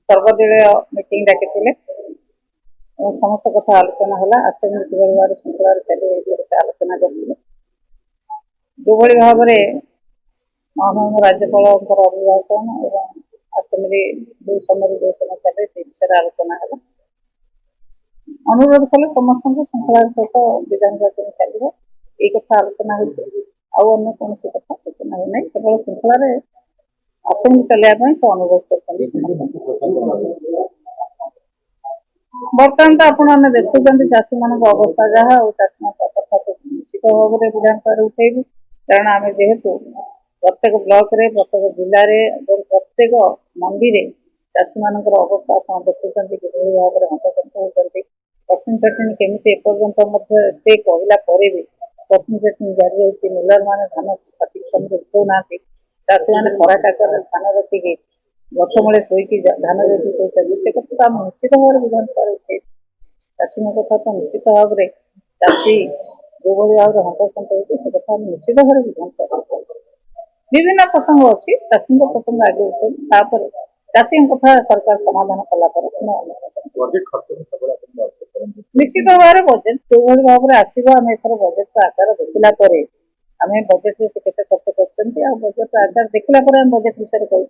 सर्वदलीय मीटिंग डाकिले समस्त कथा आलोचना है आसमी किभली भाव श्रृंखला चलिए से आलोचना करते जो भाव में महामहिम राज्यपाल अभिभाषण और आसमी जो समय चले से विषय आलोचना है अनुरोध कले समस्त श्रृंखला सहित विधान निर्वाचन चलो ये कथा आलोचना होन्य कौन कथा आलोचना होना केवल श्रृंखला आसमी चलने से अनुरोध कर बर्तमान तो आपने देखुं चाषी मान अवस्था जहाँ और चाषी मान कथा को निश्चित भाव में विधानसभा उठेबू कारण आम जेहेतु प्रत्येक ब्लॉक रे प्रत्येक जिले में प्रत्येक मंडी में चाषी मान अवस्था आप देखुं किभली भाव में हतसंत होती कठिन चटनी केमी एपर्यंत एत कहला भी कठिन चटनी जारी रही मिलर मान धान सठिक समय उठाऊना चाषी मैंने खरा टाकर धान रखिकी गछ मूले शोक धान जैसे शोचे कथा आम निश्चित भाव में विधानसभा उठे चाषी कथा तो निश्चित भाव में चाषी जो भाव में हतसंत होती से कथा आम निश्चित भाव में विधानसभा विभिन्न प्रसंग अच्छी चाषी प्रसंग आगे उठे चाषी कथा सरकार समाधान कलापर निश्चित भाव में बजेट जो भाव में आसो आम एथर बजेट आकार देखला आम बजेट से केते खर्च कर बजेट आकार देखला बजेट विषय कह